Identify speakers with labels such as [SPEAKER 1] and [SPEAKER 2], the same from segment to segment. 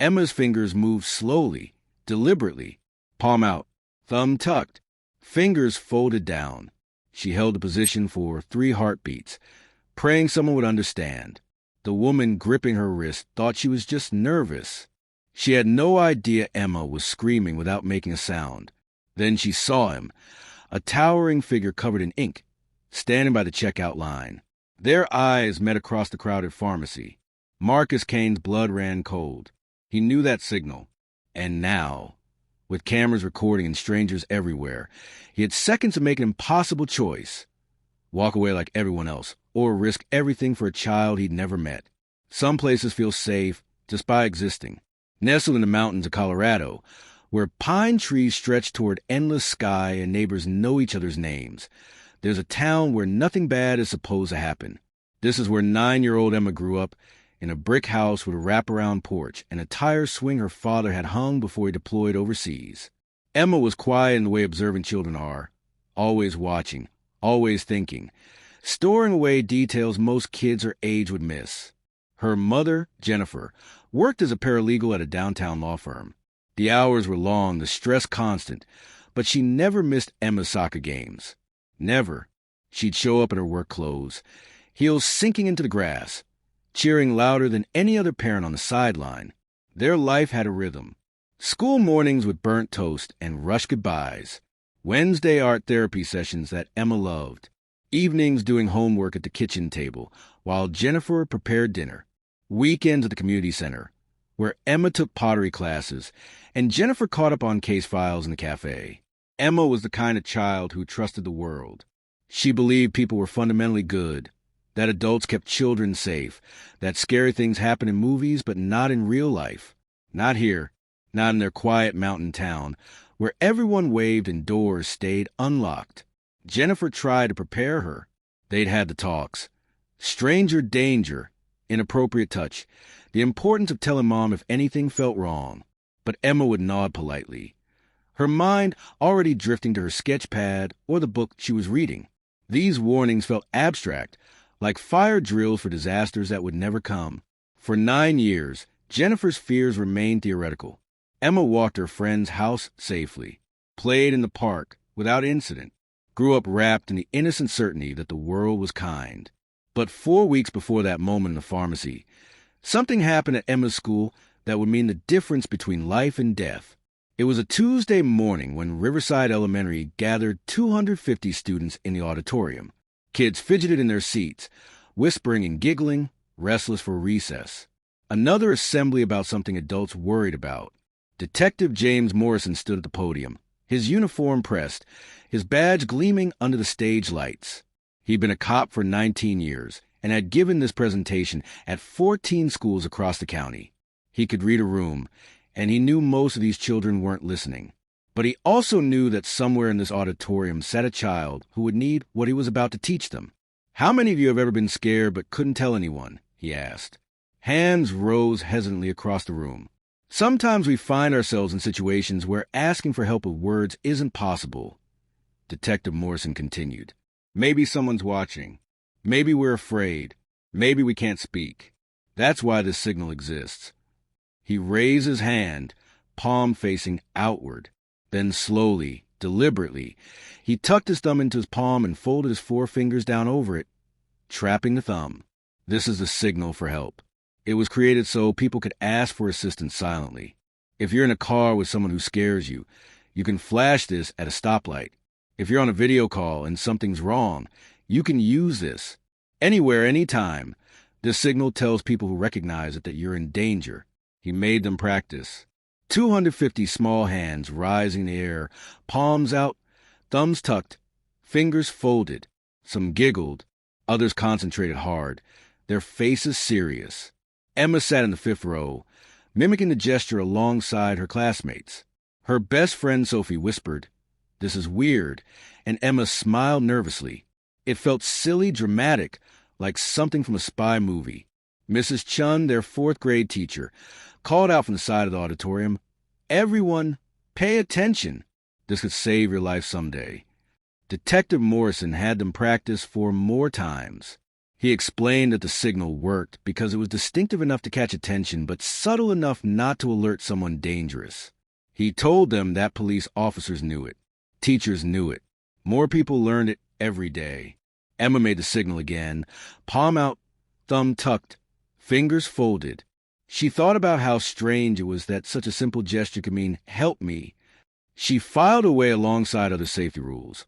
[SPEAKER 1] Emma's fingers moved slowly, deliberately, palm out, thumb tucked, fingers folded down. She held the position for 3 heartbeats, praying someone would understand. The woman gripping her wrist thought she was just nervous. She had no idea Emma was screaming without making a sound. Then she saw him, a towering figure covered in ink, standing by the checkout line. Their eyes met across the crowded pharmacy. Marcus Kane's blood ran cold. He knew that signal. And now, with cameras recording and strangers everywhere, he had seconds to make an impossible choice. Walk away like everyone else, or risk everything for a child he'd never met. Some places feel safe just by existing. Nestled in the mountains of Colorado, where pine trees stretch toward endless sky and neighbors know each other's names, there's a town where nothing bad is supposed to happen. This is where 9-year-old Emma grew up, in a brick house with a wraparound porch and a tire swing her father had hung before he deployed overseas. Emma was quiet in the way observant children are, always watching, always thinking, storing away details most kids her age would miss. Her mother, Jennifer, worked as a paralegal at a downtown law firm. The hours were long, the stress constant, but she never missed Emma's soccer games. Never. She'd show up in her work clothes, heels sinking into the grass, cheering louder than any other parent on the sideline. Their life had a rhythm. School mornings with burnt toast and rushed goodbyes. Wednesday art therapy sessions that Emma loved. Evenings doing homework at the kitchen table while Jennifer prepared dinner. Weekends at the community center, where Emma took pottery classes and Jennifer caught up on case files in the cafe. Emma was the kind of child who trusted the world. She believed people were fundamentally good, that adults kept children safe, that scary things happen in movies but not in real life. Not here, not in their quiet mountain town, where everyone waved and doors stayed unlocked. Jennifer tried to prepare her. They'd had the talks. Stranger danger, inappropriate touch, the importance of telling Mom if anything felt wrong. But Emma would nod politely, her mind already drifting to her sketch pad or the book she was reading. These warnings felt abstract, like fire drills for disasters that would never come. For 9 years, Jennifer's fears remained theoretical. Emma walked her friend's house safely, played in the park without incident, grew up wrapped in the innocent certainty that the world was kind. But 4 weeks before that moment in the pharmacy, something happened at Emma's school that would mean the difference between life and death. It was a Tuesday morning when Riverside Elementary gathered 250 students in the auditorium. Kids fidgeted in their seats, whispering and giggling, restless for recess. Another assembly about something adults worried about. Detective James Morrison stood at the podium, his uniform pressed, his badge gleaming under the stage lights. He'd been a cop for 19 years and had given this presentation at 14 schools across the county. He could read a room, and he knew most of these children weren't listening. But he also knew that somewhere in this auditorium sat a child who would need what he was about to teach them. "How many of you have ever been scared but couldn't tell anyone?" he asked. Hands rose hesitantly across the room. Sometimes we find ourselves in situations where asking for help with words isn't possible. Detective Morrison continued. Maybe someone's watching. Maybe we're afraid. Maybe we can't speak. That's why this signal exists. He raised his hand, palm facing outward. Then slowly, deliberately, he tucked his thumb into his palm and folded his 4 fingers down over it, trapping the thumb. This is the signal for help. It was created so people could ask for assistance silently. If you're in a car with someone who scares you, you can flash this at a stoplight. If you're on a video call and something's wrong, you can use this. Anywhere, anytime. This signal tells people who recognize it that you're in danger. He made them practice. 250 small hands rising in the air, palms out, thumbs tucked, fingers folded. Some giggled, others concentrated hard, their faces serious. Emma sat in the 5th row, mimicking the gesture alongside her classmates. Her best friend Sophie whispered, "This is weird," and Emma smiled nervously. It felt silly, dramatic, like something from a spy movie. Mrs. Chun, their 4th grade teacher, called out from the side of the auditorium, "Everyone, pay attention. This could save your life someday." Detective Morrison had them practice 4 more times. He explained that the signal worked because it was distinctive enough to catch attention, but subtle enough not to alert someone dangerous. He told them that police officers knew it. Teachers knew it. More people learned it every day. Emma made the signal again, palm out, thumb tucked, fingers folded. She thought about how strange it was that such a simple gesture could mean, "Help me." She filed away alongside other safety rules.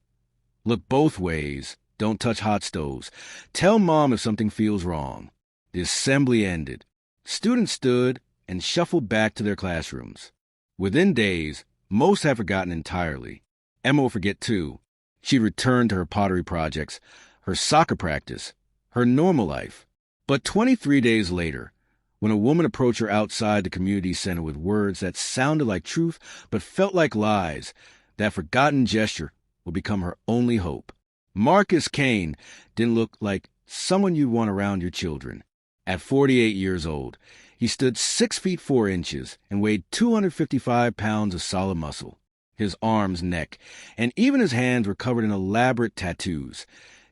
[SPEAKER 1] Look both ways. Don't touch hot stoves. Tell Mom if something feels wrong. The assembly ended. Students stood and shuffled back to their classrooms. Within days, most had forgotten entirely. Emma would forget too. She'd return to her pottery projects, her soccer practice, her normal life. But 23 days later, when a woman approached her outside the community center with words that sounded like truth but felt like lies, that forgotten gesture would become her only hope. Marcus Kane didn't look like someone you'd want around your children. At 48 years old, he stood 6 feet 4 inches and weighed 255 pounds of solid muscle. His arms, neck, and even his hands were covered in elaborate tattoos,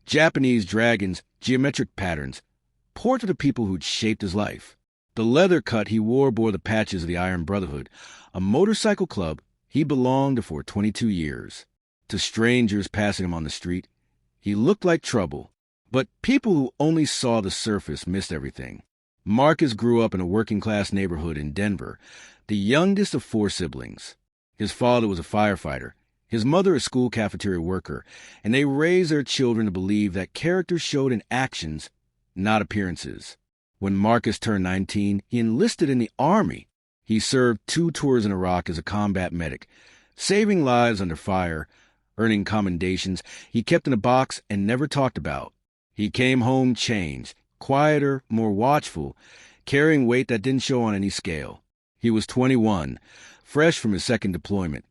[SPEAKER 1] Japanese dragons, geometric patterns, portraits of people who'd shaped his life. The leather cut he wore bore the patches of the Iron Brotherhood, a motorcycle club he belonged to for 22 years. To strangers passing him on the street, he looked like trouble, but people who only saw the surface missed everything. Marcus grew up in a working-class neighborhood in Denver, the youngest of 4 siblings. His father was a firefighter, his mother a school cafeteria worker, and they raised their children to believe that character showed in actions, not appearances. When Marcus turned 19, he enlisted in the Army. He served 2 tours in Iraq as a combat medic, saving lives under fire, earning commendations he kept in a box and never talked about. He came home changed, quieter, more watchful, carrying weight that didn't show on any scale. He was 21, fresh from his second deployment,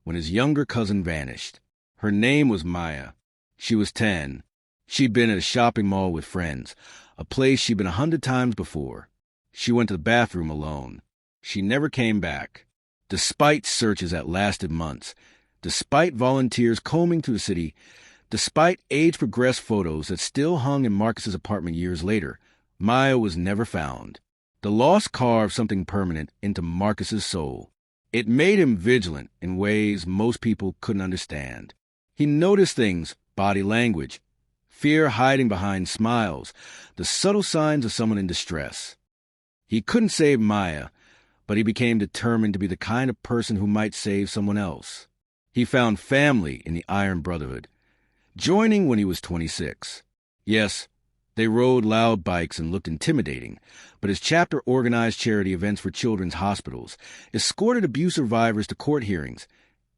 [SPEAKER 1] when his younger cousin vanished. Her name was Maya. She was 10. She'd been at a shopping mall with friends, a place she'd been 100 times before. She went to the bathroom alone. She never came back. Despite searches that lasted months, despite volunteers combing through the city, despite age-progressed photos that still hung in Marcus's apartment years later, Maya was never found. The loss carved something permanent into Marcus's soul. It made him vigilant in ways most people couldn't understand. He noticed things, body language, fear hiding behind smiles, the subtle signs of someone in distress. He couldn't save Maya, but he became determined to be the kind of person who might save someone else. He found family in the Iron Brotherhood, joining when he was 26. Yes, they rode loud bikes and looked intimidating, but his chapter organized charity events for children's hospitals, escorted abuse survivors to court hearings,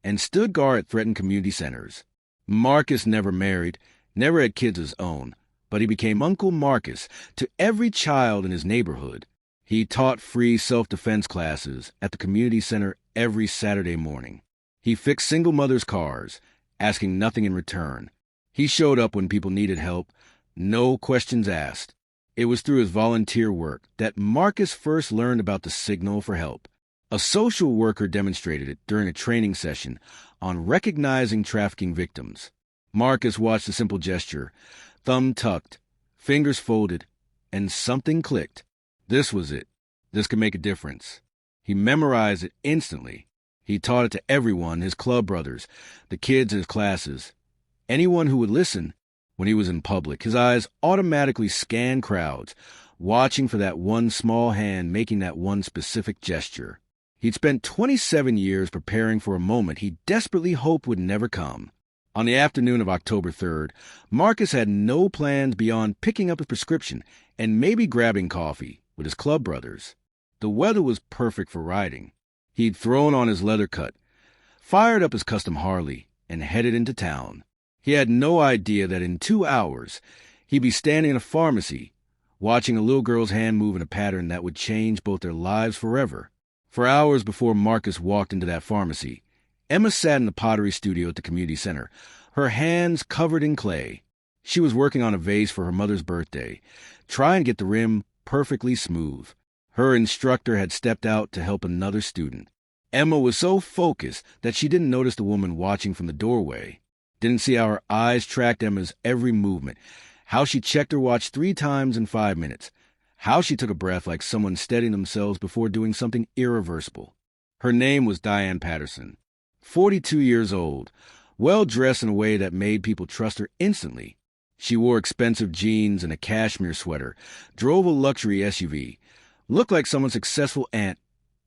[SPEAKER 1] and stood guard at threatened community centers. Marcus never married, never had kids of his own, but he became Uncle Marcus to every child in his neighborhood. He taught free self-defense classes at the community center every Saturday morning. He fixed single mothers' cars, asking nothing in return. He showed up when people needed help, no questions asked. It was through his volunteer work that Marcus first learned about the signal for help. A social worker demonstrated it during a training session on recognizing trafficking victims. Marcus watched the simple gesture, thumb tucked, fingers folded, and something clicked. This was it. This could make a difference. He memorized it instantly. He taught it to everyone, his club brothers, the kids in his classes. Anyone who would listen. When he was in public, his eyes automatically scanned crowds, watching for that one small hand making that one specific gesture. He'd spent 27 years preparing for a moment he desperately hoped would never come. On the afternoon of October 3rd, Marcus had no plans beyond picking up a prescription and maybe grabbing coffee with his club brothers. The weather was perfect for riding. He'd thrown on his leather cut, fired up his custom Harley, and headed into town. He had no idea that in 2 hours, he'd be standing in a pharmacy, watching a little girl's hand move in a pattern that would change both their lives forever. For hours before Marcus walked into that pharmacy, Emma sat in the pottery studio at the community center, her hands covered in clay. She was working on a vase for her mother's birthday, trying to get the rim perfectly smooth. Her instructor had stepped out to help another student. Emma was so focused that she didn't notice the woman watching from the doorway, didn't see how her eyes tracked Emma's every movement, how she checked her watch 3 times in 5 minutes, how she took a breath like someone steadying themselves before doing something irreversible. Her name was Diane Patterson, 42 years old, well-dressed in a way that made people trust her instantly. She wore expensive jeans and a cashmere sweater, drove a luxury SUV, looked like someone's successful aunt,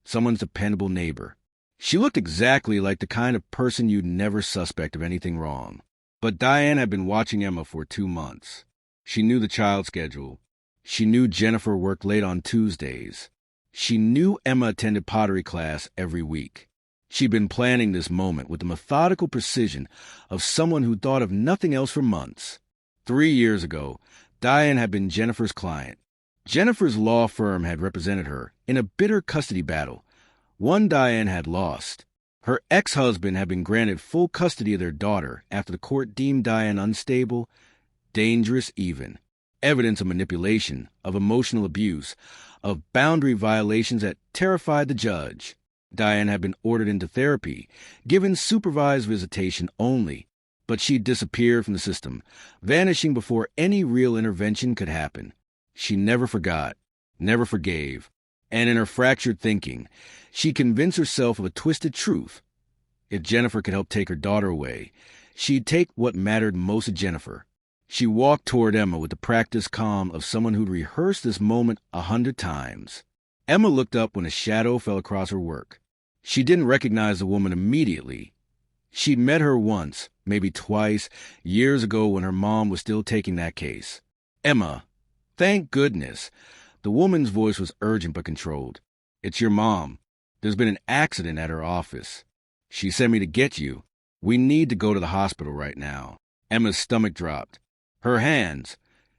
[SPEAKER 1] someone's dependable neighbor. She looked exactly like the kind of person you'd never suspect of anything wrong. But Diane had been watching Emma for 2 months. She knew the child schedule. She knew Jennifer worked late on Tuesdays. She knew Emma attended pottery class every week. She'd been planning this moment with the methodical precision of someone who thought of nothing else for months. 3 years ago, Diane had been Jennifer's client. Jennifer's law firm had represented her in a bitter custody battle, one Diane had lost. Her ex-husband had been granted full custody of their daughter after the court deemed Diane unstable, dangerous even. Evidence of manipulation, of emotional abuse, of boundary violations that terrified the judge. Diane had been ordered into therapy, given supervised visitation only, but she disappeared from the system, vanishing before any real intervention could happen. She never forgot, never forgave, and in her fractured thinking, she convinced herself of a twisted truth. If Jennifer could help take her daughter away, she'd take what mattered most to Jennifer. She walked toward Emma with the practiced calm of someone who'd rehearsed this moment 100 times. Emma looked up when a shadow fell across her work. She didn't recognize the woman immediately. She'd met her once, maybe twice, years ago when her mom was still taking that case. Emma. Thank goodness. The woman's voice was urgent but controlled. It's your mom. There's been an accident at her office. She sent me to get you. We need to go to the hospital right now. Emma's stomach dropped. Her hands,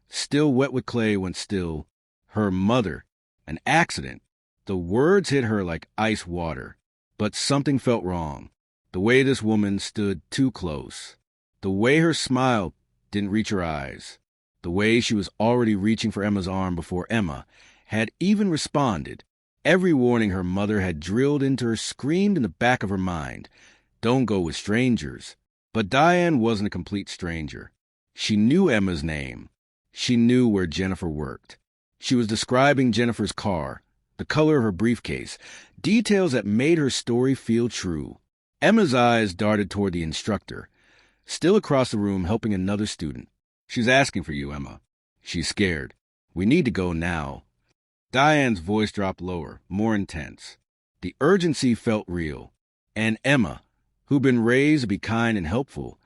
[SPEAKER 1] still wet with clay, went still. Her mother. An accident. The words hit her like ice water. But something felt wrong. The way this woman stood too close. The way her smile didn't reach her eyes. The way she was already reaching for Emma's arm before Emma had even responded. Every warning her mother had drilled into her screamed in the back of her mind. Don't go with strangers. But Diane wasn't a complete stranger. She knew Emma's name. She knew where Jennifer worked. She was describing Jennifer's car, the color of her briefcase, details that made her story feel true. Emma's eyes darted toward the instructor, still across the room helping another student. She's asking for you, Emma. She's scared. We need to go now. Diane's voice dropped lower, more intense. The urgency felt real. And Emma, who'd been raised to be kind and helpful,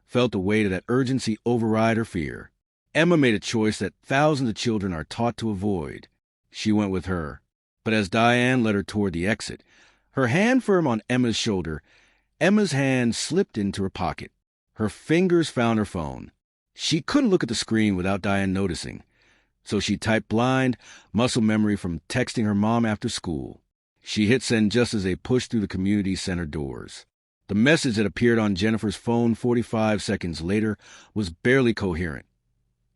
[SPEAKER 1] felt the weight of that urgency override her fear. Emma made a choice that thousands of children are taught to avoid. She went with her. But as Diane led her toward the exit, her hand firm on Emma's shoulder, Emma's hand slipped into her pocket. Her fingers found her phone. She couldn't look at the screen without Diane noticing, so she typed blind, muscle memory from texting her mom after school. She hit send just as they pushed through the community center doors. The message that appeared on Jennifer's phone 45 seconds later was barely coherent.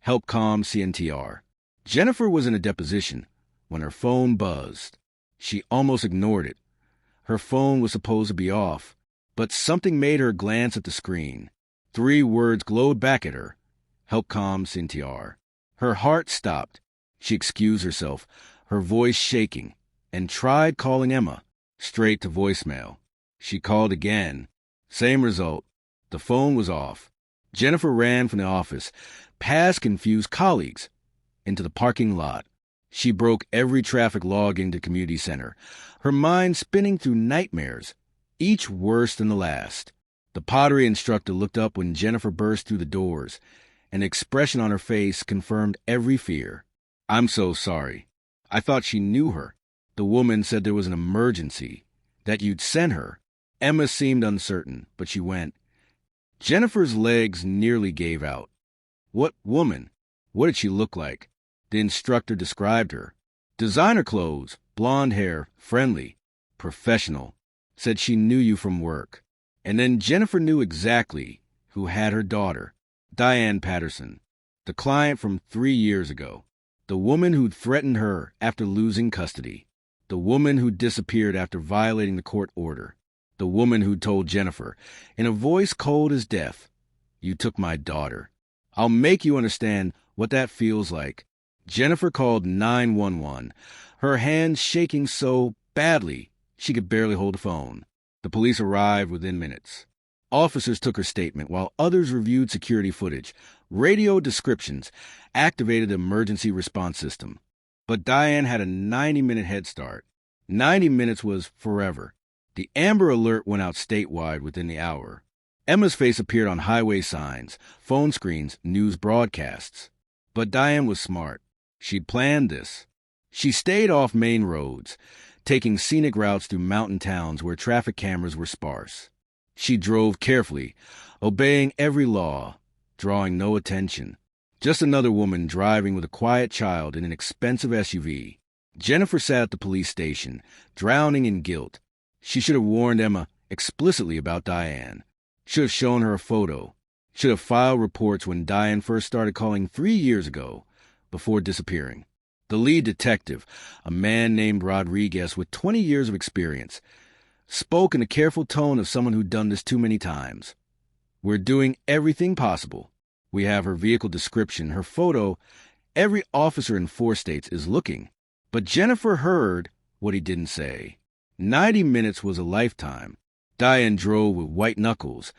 [SPEAKER 1] Help calm CNTR. Jennifer was in a deposition when her phone buzzed. She almost ignored it. Her phone was supposed to be off, but something made her glance at the screen. 3 words glowed back at her. Help calm CNTR. Her heart stopped. She excused herself, her voice shaking, and tried calling Emma, straight to voicemail. She called again. Same result. The phone was off. Jennifer ran from the office, past confused colleagues, into the parking lot. She broke every traffic log into the community center, her mind spinning through nightmares, each worse than the last. The pottery instructor looked up when Jennifer burst through the doors. An expression on her face confirmed every fear. I'm so sorry. I thought she knew her. The woman said there was an emergency, that you'd sent her. Emma seemed uncertain, but she went. Jennifer's legs nearly gave out. What woman? What did she look like? The instructor described her. Designer clothes, blonde hair, friendly, professional. Said she knew you from work. And then Jennifer knew exactly who had her daughter. Diane Patterson, the client from 3 years ago, the woman who'd threatened her after losing custody, the woman who disappeared after violating the court order, the woman who told Jennifer, in a voice cold as death, "You took my daughter. I'll make you understand what that feels like. Jennifer called 911, her hands shaking so badly she could barely hold the phone. The police arrived within minutes. Officers took her statement while others reviewed security footage, radio descriptions, activated the emergency response system. But Diane had a 90-minute head start. 90 minutes was forever. The Amber Alert went out statewide within the hour. Emma's face appeared on highway signs, phone screens, news broadcasts. But Diane was smart. She'd planned this. She stayed off main roads, taking scenic routes through mountain towns where traffic cameras were sparse. She drove carefully, obeying every law, drawing no attention. Just another woman driving with a quiet child in an expensive SUV. Jennifer sat at the police station, drowning in guilt. She should have warned Emma explicitly about Diane. Should have shown her a photo. Should have filed reports when Diane first started calling 3 years ago, before disappearing. The lead detective, a man named Rodriguez with 20 years of experience, spoke in a careful tone of someone who'd done this too many times. We're doing everything possible. We have her vehicle description, her photo. Every officer in 4 states is looking. But Jennifer heard what he didn't say. 90 minutes was a lifetime. Diane drove with white knuckles,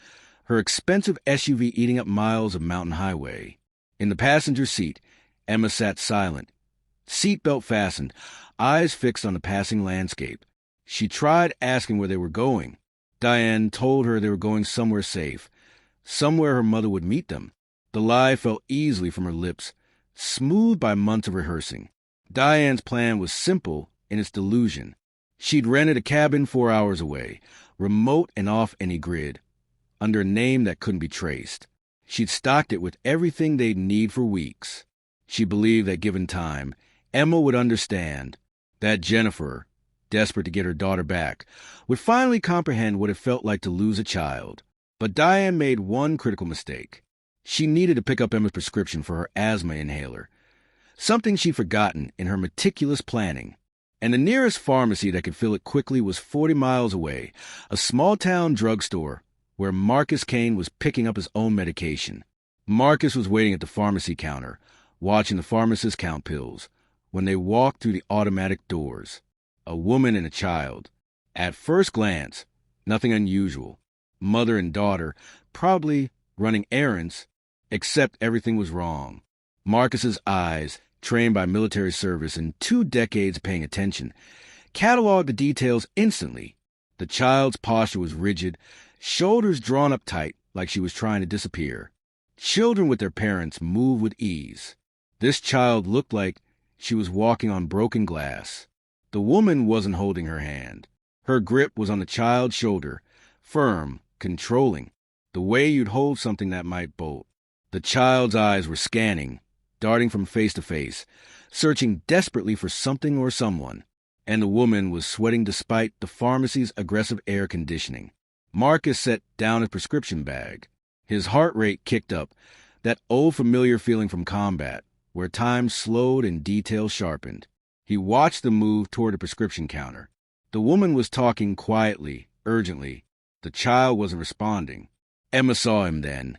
[SPEAKER 1] her expensive SUV eating up miles of mountain highway. In the passenger seat, Emma sat silent, seatbelt fastened, eyes fixed on the passing landscape. She tried asking where they were going. Diane told her they were going somewhere safe, somewhere her mother would meet them. The lie fell easily from her lips, smoothed by months of rehearsing. Diane's plan was simple in its delusion. She'd rented a cabin 4 hours away, remote and off any grid, under a name that couldn't be traced. She'd stocked it with everything they'd need for weeks. She believed that given time, Emma would understand, that Jennifer, desperate to get her daughter back, would finally comprehend what it felt like to lose a child. But Diane made one critical mistake. She needed to pick up Emma's prescription for her asthma inhaler, something she'd forgotten in her meticulous planning. And the nearest pharmacy that could fill it quickly was 40 miles away, a small-town drugstore where Marcus Kane was picking up his own medication. Marcus was waiting at the pharmacy counter, watching the pharmacist count pills, when they walked through the automatic doors. A woman and a child. At first glance, nothing unusual. Mother and daughter, probably running errands, except everything was wrong. Marcus's eyes, trained by military service and 2 decades of paying attention, cataloged the details instantly. The child's posture was rigid, shoulders drawn up tight like she was trying to disappear. Children with their parents move with ease. This child looked like she was walking on broken glass. The woman wasn't holding her hand. Her grip was on the child's shoulder, firm, controlling, the way you'd hold something that might bolt. The child's eyes were scanning, darting from face to face, searching desperately for something or someone. And the woman was sweating despite the pharmacy's aggressive air conditioning. Marcus set down his prescription bag. His heart rate kicked up, that old familiar feeling from combat, where time slowed and detail sharpened. He watched them move toward the prescription counter. The woman was talking quietly, urgently. The child wasn't responding. Emma saw him then,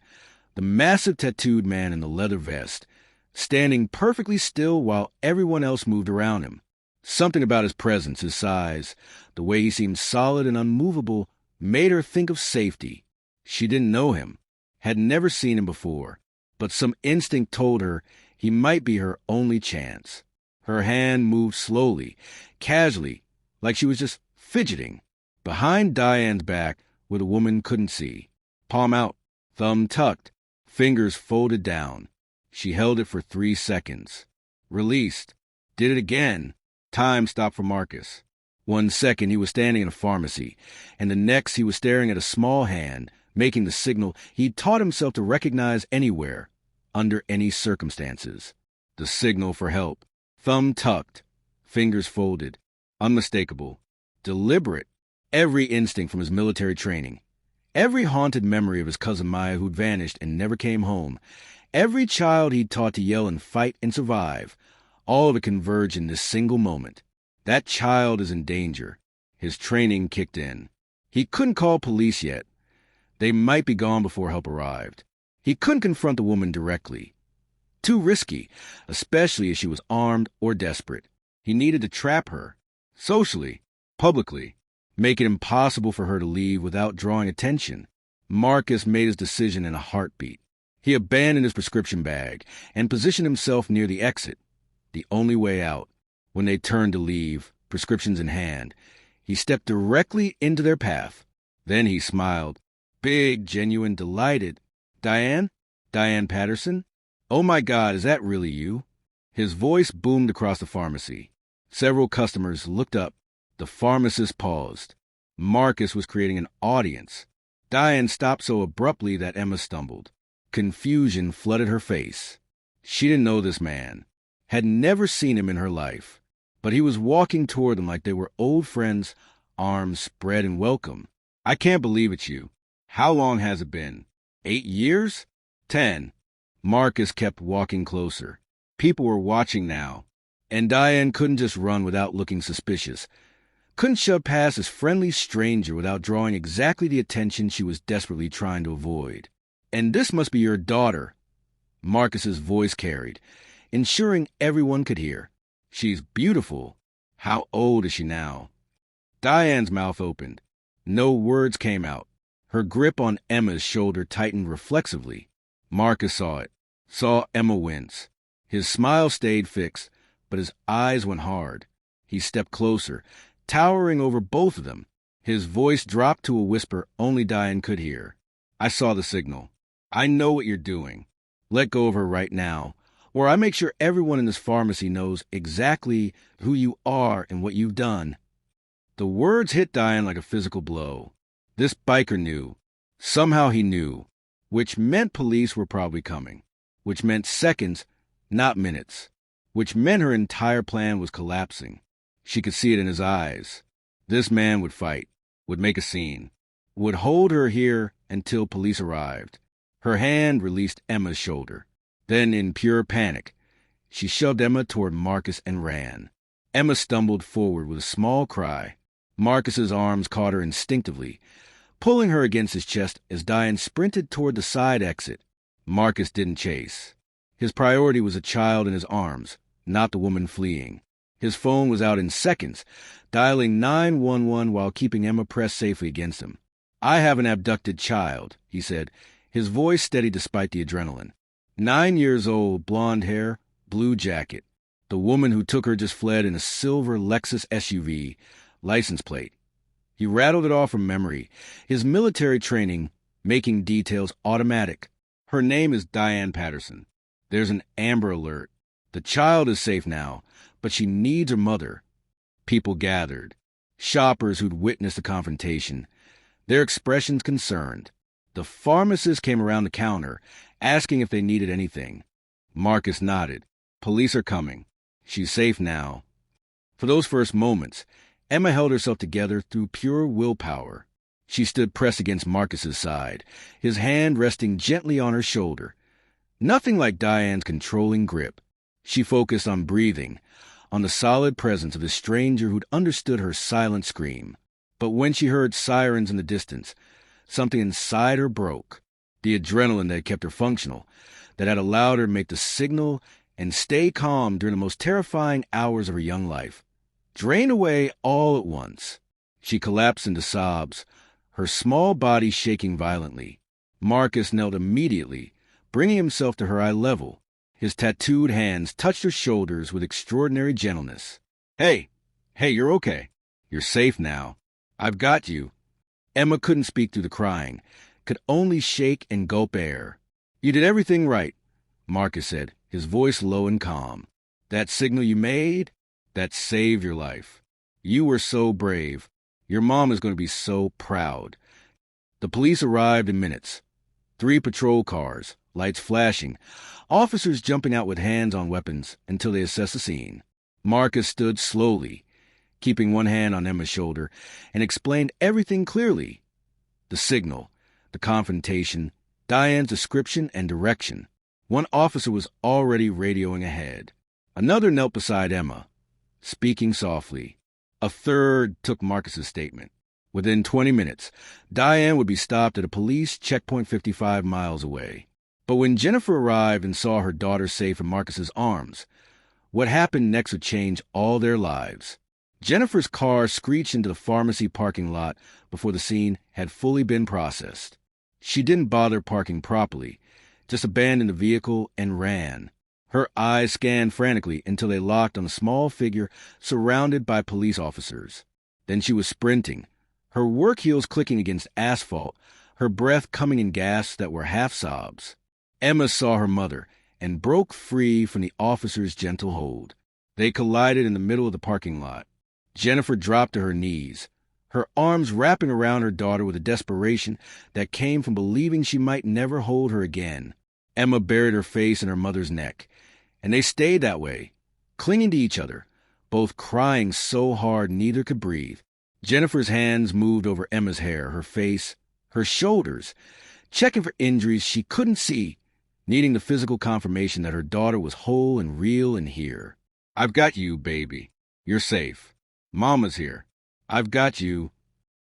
[SPEAKER 1] the massive tattooed man in the leather vest, standing perfectly still while everyone else moved around him. Something about his presence, his size, the way he seemed solid and unmovable, made her think of safety. She didn't know him, had never seen him before, but some instinct told her he might be her only chance. Her hand moved slowly, casually, like she was just fidgeting, behind Diane's back where the woman couldn't see. Palm out, thumb tucked, fingers folded down. She held it for 3 seconds. Released. Did it again. Time stopped for Marcus. 1 second he was standing in a pharmacy, and the next he was staring at a small hand, making the signal he'd taught himself to recognize anywhere, under any circumstances. The signal for help. Thumb tucked, fingers folded, unmistakable, deliberate, every instinct from his military training, every haunted memory of his cousin Maya who'd vanished and never came home, every child he'd taught to yell and fight and survive, all of it converged in this single moment. That child is in danger. His training kicked in. He couldn't call police yet. They might be gone before help arrived. He couldn't confront the woman directly. Too risky, especially as she was armed or desperate. He needed to trap her, socially, publicly, make it impossible for her to leave without drawing attention. Marcus made his decision in a heartbeat. He abandoned his prescription bag and positioned himself near the exit, the only way out. When they turned to leave, prescriptions in hand, he stepped directly into their path. Then he smiled, big, genuine, delighted. "Diane? Diane Patterson? Oh my God, is that really you?" His voice boomed across the pharmacy. Several customers looked up. The pharmacist paused. Marcus was creating an audience. Diane stopped so abruptly that Emma stumbled. Confusion flooded her face. She didn't know this man, had never seen him in her life, but he was walking toward them like they were old friends, arms spread in welcome. "I can't believe it's you. How long has it been? 8 years? 10. Marcus kept walking closer. People were watching now, and Diane couldn't just run without looking suspicious. Couldn't shove past this friendly stranger without drawing exactly the attention she was desperately trying to avoid. "And this must be your daughter," Marcus's voice carried, ensuring everyone could hear. "She's beautiful. How old is she now?" Diane's mouth opened. No words came out. Her grip on Emma's shoulder tightened reflexively. Marcus saw it, saw Emma wince. His smile stayed fixed, but his eyes went hard. He stepped closer, towering over both of them. His voice dropped to a whisper only Diane could hear. "I saw the signal. I know what you're doing. Let go of her right now, or I make sure everyone in this pharmacy knows exactly who you are and what you've done." The words hit Diane like a physical blow. This biker knew. Somehow he knew. Which meant police were probably coming. Which meant seconds, not minutes. Which meant her entire plan was collapsing. She could see it in his eyes. This man would fight, would make a scene, would hold her here until police arrived. Her hand released Emma's shoulder. Then, in pure panic, she shoved Emma toward Marcus and ran. Emma stumbled forward with a small cry. Marcus's arms caught her instinctively, pulling her against his chest as Diane sprinted toward the side exit. Marcus didn't chase. His priority was a child in his arms, not the woman fleeing. His phone was out in seconds, dialing 911 while keeping Emma pressed safely against him. "I have an abducted child," he said, his voice steady despite the adrenaline. 9 years old, blonde hair, blue jacket. The woman who took her just fled in a silver Lexus SUV, license plate. He rattled it off from memory, his military training making details automatic. "Her name is Diane Patterson. There's an Amber Alert. The child is safe now, but she needs her mother." People gathered. Shoppers who'd witnessed the confrontation, their expressions concerned. The pharmacist came around the counter, asking if they needed anything. Marcus nodded. "Police are coming. She's safe now." For those first moments, Emma held herself together through pure willpower. She stood pressed against Marcus's side, his hand resting gently on her shoulder. Nothing like Diane's controlling grip. She focused on breathing, on the solid presence of the stranger who'd understood her silent scream. But when she heard sirens in the distance, something inside her broke. The adrenaline that had kept her functional, that had allowed her to make the signal and stay calm during the most terrifying hours of her young life, drained away all at once. She collapsed into sobs, her small body shaking violently. Marcus knelt immediately, bringing himself to her eye level. His tattooed hands touched her shoulders with extraordinary gentleness. Hey, you're okay. You're safe now. I've got you." Emma couldn't speak through the crying, could only shake and gulp air. "You did everything right," Marcus said, his voice low and calm. "That signal you made, that saved your life. You were so brave. Your mom is going to be so proud." The police arrived in minutes. 3 patrol cars, lights flashing, officers jumping out with hands on weapons until they assessed the scene. Marcus stood slowly, keeping one hand on Emma's shoulder, and explained everything clearly. The signal, the confrontation, Diane's description and direction. One officer was already radioing ahead. Another knelt beside Emma, speaking softly. A third took Marcus's statement. Within 20 minutes, Diane would be stopped at a police checkpoint 55 miles away. But when Jennifer arrived and saw her daughter safe in Marcus's arms, what happened next would change all their lives. Jennifer's car screeched into the pharmacy parking lot before the scene had fully been processed. She didn't bother parking properly, just abandoned the vehicle and ran. Her eyes scanned frantically until they locked on a small figure surrounded by police officers. Then she was sprinting, her work heels clicking against asphalt, her breath coming in gasps that were half sobs. Emma saw her mother and broke free from the officer's gentle hold. They collided in the middle of the parking lot. Jennifer dropped to her knees, her arms wrapping around her daughter with a desperation that came from believing she might never hold her again. Emma buried her face in her mother's neck, and they stayed that way, clinging to each other, both crying so hard neither could breathe. Jennifer's hands moved over Emma's hair, her face, her shoulders, checking for injuries she couldn't see, needing the physical confirmation that her daughter was whole and real and here. "I've got you, baby. You're safe. Mama's here. I've got you."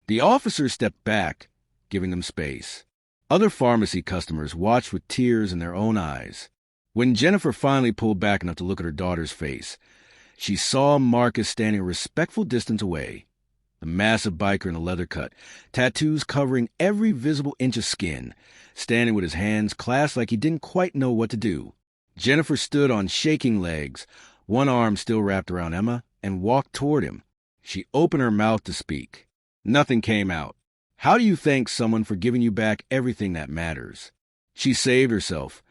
[SPEAKER 1] The officers stepped back, giving them space. Other pharmacy customers watched with tears in their own eyes. When Jennifer finally pulled back enough to look at her daughter's face, she saw Marcus standing a respectful distance away. The massive biker in a leather cut, tattoos covering every visible inch of skin, standing with his hands clasped like he didn't quite know what to do. Jennifer stood on shaking legs, one arm still wrapped around Emma, and walked toward him. She opened her mouth to speak. Nothing came out. How do you thank someone for giving you back everything that matters? She saved herself.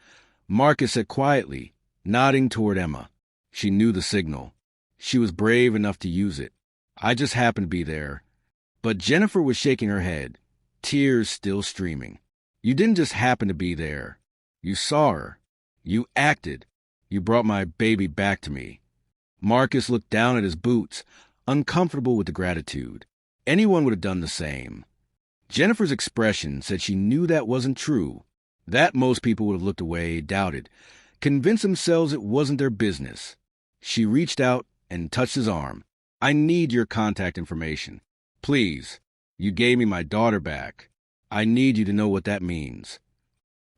[SPEAKER 1] Marcus said quietly, nodding toward Emma. She knew the signal. She was brave enough to use it. "I just happened to be there." But Jennifer was shaking her head, tears still streaming. "You didn't just happen to be there. You saw her. You acted. You brought my baby back to me." Marcus looked down at his boots, uncomfortable with the gratitude. Anyone would have done the same. Jennifer's expression said she knew that wasn't true, that most people would have looked away, doubted, convinced themselves it wasn't their business. She reached out and touched his arm. "I need your contact information. Please. You gave me my daughter back. I need you to know what that means."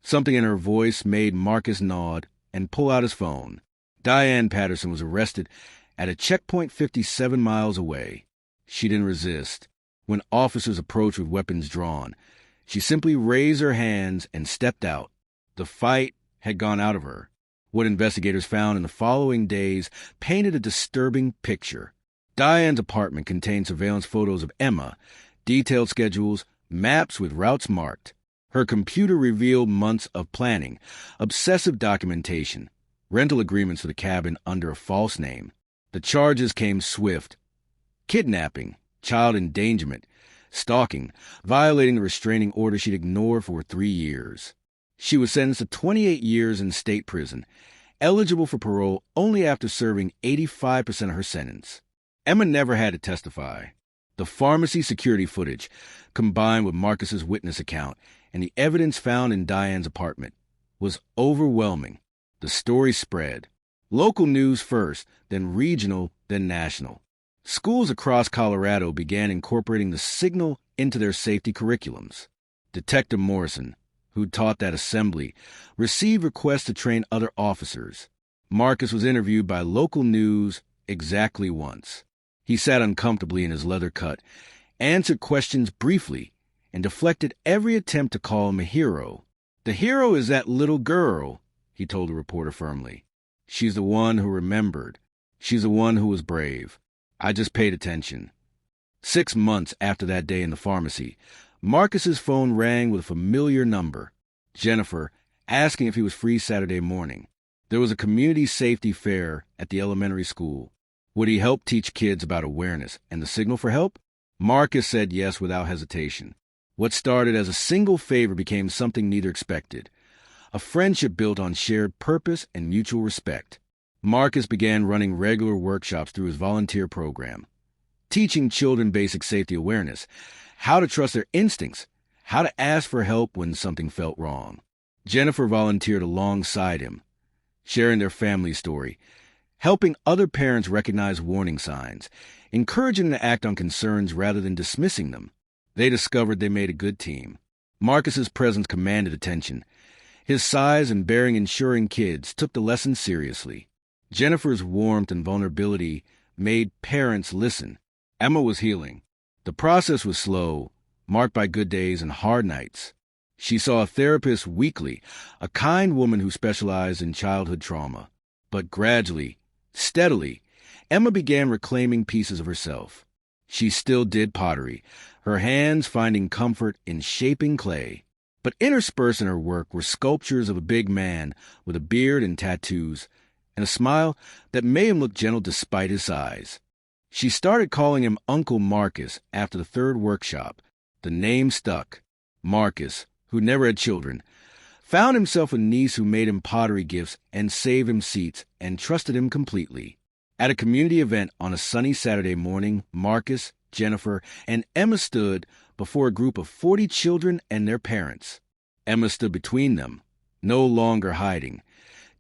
[SPEAKER 1] Something in her voice made Marcus nod and pull out his phone. Diane Patterson was arrested at a checkpoint 57 miles away. She didn't resist. When officers approached with weapons drawn, she simply raised her hands and stepped out. The fight had gone out of her. What investigators found in the following days painted a disturbing picture. Diane's apartment contained surveillance photos of Emma, detailed schedules, maps with routes marked. Her computer revealed months of planning, obsessive documentation, rental agreements for the cabin under a false name. The charges came swift. Kidnapping, child endangerment, stalking, violating the restraining order she'd ignored for 3 years. She was sentenced to 28 years in state prison, eligible for parole only after serving 85% of her sentence. Emma never had to testify. The pharmacy security footage, combined with Marcus's witness account and the evidence found in Diane's apartment, was overwhelming. The story spread. Local news first, then regional, then national. Schools across Colorado began incorporating the signal into their safety curriculums. Detective Morrison, who taught that assembly, received requests to train other officers. Marcus was interviewed by local news exactly once. He sat uncomfortably in his leather cut, answered questions briefly, and deflected every attempt to call him a hero. "The hero is that little girl," he told the reporter firmly. "She's the one who remembered. She's the one who was brave. I just paid attention." 6 months after that day in the pharmacy, Marcus's phone rang with a familiar number. Jennifer, asking if he was free Saturday morning. There was a community safety fair at the elementary school. Would he help teach kids about awareness and the signal for help? Marcus said yes without hesitation. What started as a single favor became something neither expected. A friendship built on shared purpose and mutual respect. Marcus began running regular workshops through his volunteer program, teaching children basic safety awareness, how to trust their instincts, how to ask for help when something felt wrong. Jennifer volunteered alongside him, sharing their family story, helping other parents recognize warning signs, encouraging them to act on concerns rather than dismissing them. They discovered they made a good team. Marcus's presence commanded attention, His size and bearing ensuring kids took the lesson seriously. Jennifer's warmth and vulnerability made parents listen. Emma was healing. The process was slow, marked by good days and hard nights. She saw a therapist weekly, a kind woman who specialized in childhood trauma. But gradually, steadily, Emma began reclaiming pieces of herself. She still did pottery, her hands finding comfort in shaping clay. But interspersed in her work were sculptures of a big man with a beard and tattoos, and a smile that made him look gentle despite his size. She started calling him Uncle Marcus after the third workshop. The name stuck. Marcus, who never had children, found himself a niece who made him pottery gifts and saved him seats and trusted him completely. At a community event on a sunny Saturday morning, Marcus, Jennifer, and Emma stood before a group of 40 children and their parents. Emma stood between them, no longer hiding,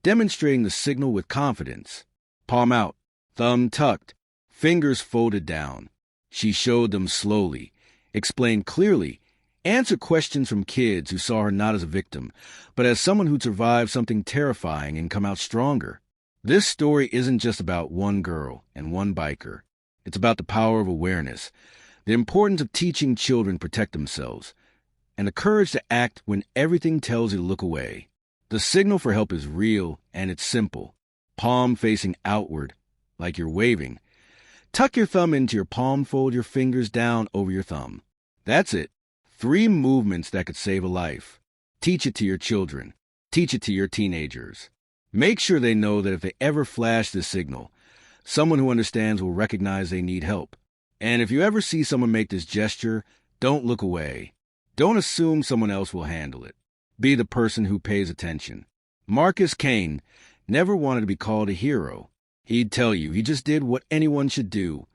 [SPEAKER 1] demonstrating the signal with confidence. Palm out, thumb tucked, fingers folded down. She showed them slowly, explained clearly, answered questions from kids who saw her not as a victim, but as someone who'd survived something terrifying and come out stronger. This story isn't just about one girl and one biker. It's about the power of awareness, the importance of teaching children to protect themselves, and the courage to act when everything tells you to look away. The signal for help is real, and it's simple. Palm facing outward, like you're waving. Tuck your thumb into your palm, fold your fingers down over your thumb. That's it. 3 movements that could save a life. Teach it to your children. Teach it to your teenagers. Make sure they know that if they ever flash this signal, someone who understands will recognize they need help. And if you ever see someone make this gesture, don't look away. Don't assume someone else will handle it. Be the person who pays attention. Marcus Kane never wanted to be called a hero. He'd tell you he just did what anyone should do.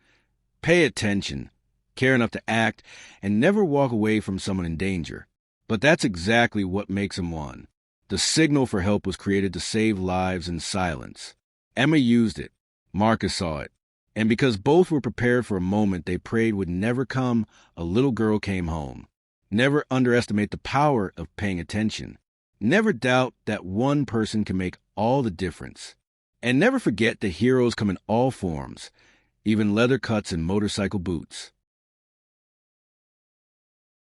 [SPEAKER 1] Pay attention, care enough to act, and never walk away from someone in danger. But that's exactly what makes him one. The signal for help was created to save lives in silence. Emma used it. Marcus saw it. And because both were prepared for a moment they prayed would never come, a little girl came home. Never underestimate the power of paying attention. Never doubt that one person can make all the difference. And never forget that heroes come in all forms, even leather cuts and motorcycle boots.